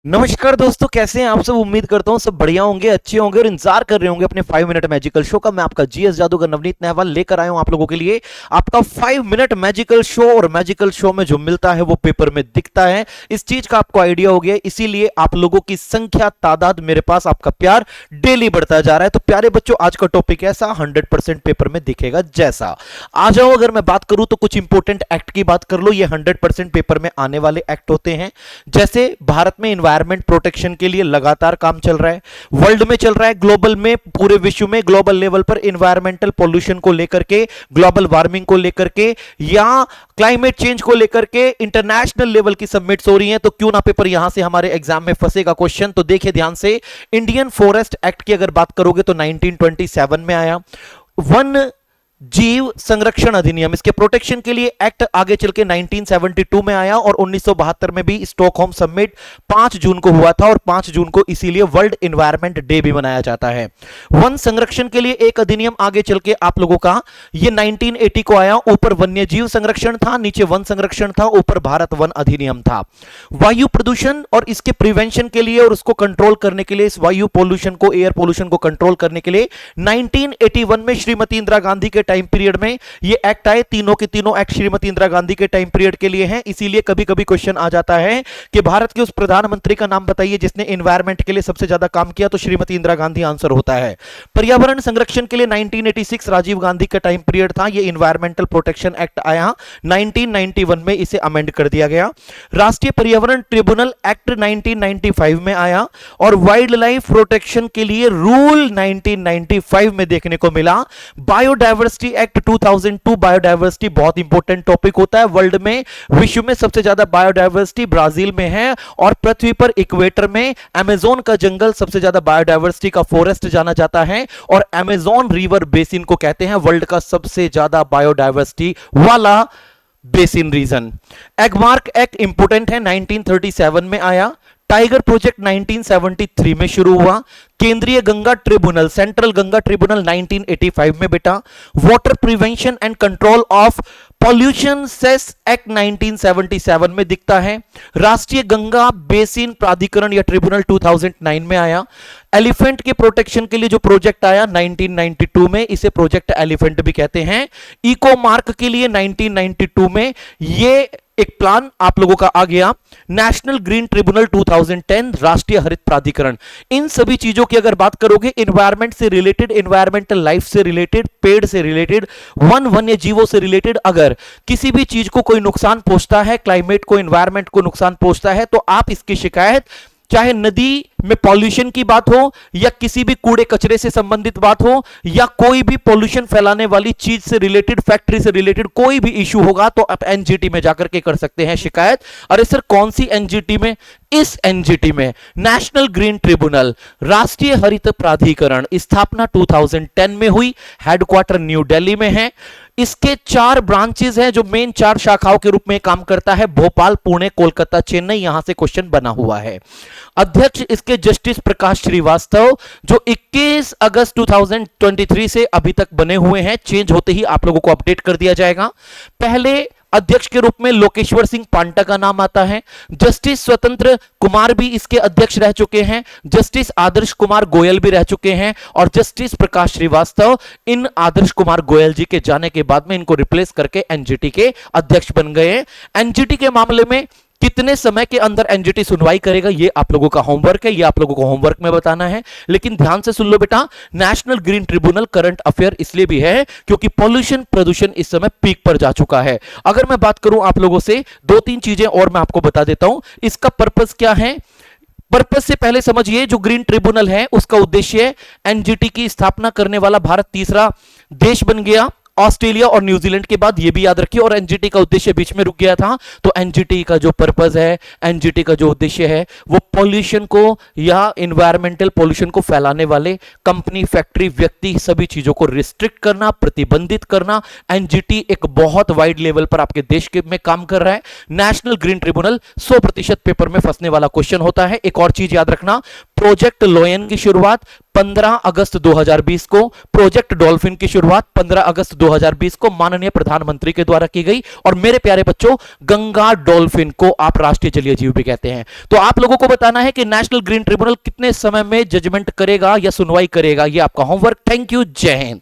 नमस्कार दोस्तों, कैसे हैं आप सब। उम्मीद करता हूं सब बढ़िया होंगे, अच्छे होंगे और इंतजार कर रहे होंगे अपने 5 मिनट मैजिकल शो का। मैं आपका जीएस जादूगर नवनीत नेहवाल लेकर आया हूं आप लोगों के लिए आपका 5 मिनट मैजिकल शो। और मैजिकल शो में जो मिलता है वो पेपर में दिखता है। इस चीज का आपको आइडिया हो गया, इसीलिए आप लोगों की संख्या, तादाद, मेरे पास आपका प्यार डेली बढ़ता जा रहा है। तो प्यारे बच्चों, आज का टॉपिक ऐसा 100% पेपर में दिखेगा जैसा। आ जाओ, अगर मैं बात करूं तो कुछ इंपोर्टेंट एक्ट की बात कर लो। ये 100% पेपर में आने वाले एक्ट होते हैं। जैसे भारत में एनवायरमेंट प्रोटेक्शन के लिए लगातार काम चल रहा है, वर्ल्ड में चल रहा है, ग्लोबल में, पूरे विश्व में, ग्लोबल लेवल पर एनवायरमेंटल पोल्यूशन को लेकर के, ग्लोबल वार्मिंग को लेकर के या क्लाइमेट चेंज को लेकर के इंटरनेशनल लेवल की सबमिट्स हो रही हैं। तो क्यों ना पेपर यहां से हमारे एग्जाम में फंसेगा क्वेश्चन। तो देखिए ध्यान से, इंडियन फॉरेस्ट एक्ट की अगर बात करोगे तो 1927 में आया। वन जीव संरक्षण अधिनियम, इसके प्रोटेक्शन के लिए एक्ट आगे चल के 1972 में आया। और 1972 में भी स्टॉकहोम समिट 5 जून को हुआ था और 5 जून को इसीलिए वर्ल्ड एनवायरनमेंट डे भी मनाया जाता है। वन संरक्षण के लिए एक अधिनियम आगे चल के आप लोगों का ये 1980 को आया। ऊपर वन्य जीव संरक्षण था, नीचे वन संरक्षण था, ऊपर भारत वन अधिनियम था। वायु प्रदूषण और इसके प्रिवेंशन के लिए और उसको कंट्रोल करने के लिए, इस वायु पोल्यूशन को, एयर पोल्यूशन को कंट्रोल करने के लिए 1981 में श्रीमती इंदिरा गांधी के टाइम पीरियड में ये एक्ट आए। तीनों के तीनों एक्ट श्रीमती इंदिरा गांधी के टाइम पीरियड के लिए हैं। इसीलिए कभी कभी क्वेश्चन आ जाता है कि भारत के उस प्रधानमंत्री का नाम बताइए जिसने एनवायरमेंट के लिए सबसे ज्यादा काम किया, तो श्रीमती इंदिरा गांधी आंसर होता है। पर्यावरण संरक्षण के लिए 1986 राजीव गांधी का टाइम पीरियड था। ये एनवायरमेंटल प्रोटेक्शन एक्ट आया, 1991 में इसे अमेंड कर दिया गया। राष्ट्रीय पर्यावरण ट्रिब्यूनल एक्ट 1995 में आया और वाइल्ड लाइफ प्रोटेक्शन के लिए रूल 1995 में देखने को मिला। बायोडायवर्सिटी एक्ट 2002, बायोडायवर्सिटी बहुत इंपॉर्टेंट टॉपिक होता है। वर्ल्ड में, विश्व में सबसे ज्यादा बायोडायवर्सिटी ब्राजील में है और पृथ्वी पर इक्वेटर में अमेज़न का जंगल सबसे ज्यादा बायोडायवर्सिटी का फॉरेस्ट जाना जाता है। और अमेज़न रिवर बेसिन को कहते हैं वर्ल्ड का सबसे ज्यादा बायोडायवर्सिटी वाला basin region. Agmark act important है, 1937 में आया। टाइगर प्रोजेक्ट 1973 में शुरू हुआ। केंद्रीय Ganga tribunal, central Ganga tribunal 1985 में बेटा। Water prevention and control of pollution cess act 1977 में दिखता है। राष्ट्रीय गंगा बेसिन प्राधिकरण या ट्रिब्यूनल 2009 में आया। एलिफेंट के प्रोटेक्शन के लिए जो प्रोजेक्ट आया 1992 में, इसे प्रोजेक्ट एलिफेंट भी कहते हैं। इको मार्क के लिए 1992 में ये एक प्लान आप लोगों का आ गया। नेशनल ग्रीन ट्रिब्यूनल 2010, राष्ट्रीय हरित प्राधिकरण। इन सभी चीजों की अगर बात करोगे, एनवायरमेंट से रिलेटेड, एनवायरमेंटल लाइफ से रिलेटेड, पेड़ से रिलेटेड, वन्य जीवों से रिलेटेड, अगर किसी भी चीज को कोई नुकसान पहुंचता है, क्लाइमेट को, एनवायरमेंट को नुकसान पहुंचता है, तो आप इसकी शिकायत, चाहे नदी में पॉल्यूशन की बात हो या किसी भी कूड़े कचरे से संबंधित बात हो या कोई भी पॉल्यूशन फैलाने वाली चीज से रिलेटेड, फैक्ट्री से रिलेटेड कोई भी इशू होगा, तो आप एनजीटी में जाकर के कर सकते हैं शिकायत। अरे सर, कौन सी एनजीटी में? इस एनजीटी में, नेशनल ग्रीन ट्रिब्यूनल, राष्ट्रीय हरित प्राधिकरण, स्थापना 2010 में हुई, हेडक्वार्टर न्यू दिल्ली में है। इसके 4 ब्रांचेस हैं जो मेन 4 शाखाओं के रूप में काम करता है, भोपाल, पुणे, कोलकाता, चेन्नई। यहां से क्वेश्चन बना हुआ है। अध्यक्ष इसके जस्टिस प्रकाश श्रीवास्तव, जो 21 अगस्त 2023 से अभी तक बने हुए हैं। चेंज होते ही आप लोगों को अपडेट कर दिया जाएगा। पहले अध्यक्ष के रूप में लोकेश्वर सिंह पांटा का नाम आता है। जस्टिस स्वतंत्र कुमार भी इसके अध्यक्ष रह चुके हैं। जस्टिस आदर्श कुमार गोयल भी रह चुके हैं और जस्टिस प्रकाश श्रीवास्तव इन आदर्श कुमार गोयल जी के जाने के बाद में इनको रिप्लेस करके एनजीटी के अध्यक्ष बन गए हैं। एनजीटी के मामले में कितने समय के अंदर एनजीटी सुनवाई करेगा, ये आप लोगों का होमवर्क है, ये आप लोगों को होमवर्क में बताना है। लेकिन ध्यान से सुन लो बेटा, national green tribunal current affair इसलिए भी है क्योंकि पॉल्यूशन, प्रदूषण इस समय पीक पर जा चुका है। अगर मैं बात करूं आप लोगों से, 2-3 चीजें और मैं आपको बता देता हूं। इसका पर्पस क्या है? पर्पस से पहले समझिए, जो ग्रीन ट्रिब्यूनल है उसका उद्देश्य, एनजीटी की स्थापना करने वाला भारत तीसरा देश बन गया ऑस्ट्रेलिया और न्यूजीलैंड के बाद, ये भी याद रखिए। और एनजीटी का उद्देश्य बीच में रुक गया था। तो एनजीटी का जो पर्पस है, एनजीटी का जो उद्देश्य है, वो पॉल्यूशन को या एनवायरमेंटल पॉल्यूशन को फैलाने वाले कंपनी, फैक्ट्री, व्यक्ति, सभी चीजों को रिस्ट्रिक्ट करना, प्रतिबंधित करना। एनजीटी एक बहुत वाइड लेवल पर आपके देश के में काम कर रहा है। नेशनल ग्रीन ट्रिब्यूनल 100% पेपर में फंसने वाला क्वेश्चन होता है। एक और चीज याद रखना, प्रोजेक्ट लोयन की शुरुआत 15 अगस्त 2020 को प्रोजेक्ट डॉल्फिन की शुरुआत 15 अगस्त 2020 को माननीय प्रधानमंत्री के द्वारा की गई। और मेरे प्यारे बच्चों, गंगा डॉल्फिन को आप राष्ट्रीय जलीय जीव भी कहते हैं। तो आप लोगों को बताना है कि नेशनल ग्रीन ट्रिब्यूनल कितने समय में जजमेंट करेगा या सुनवाई करेगा, यह आपका होमवर्क। थैंक यू, जय हिंद।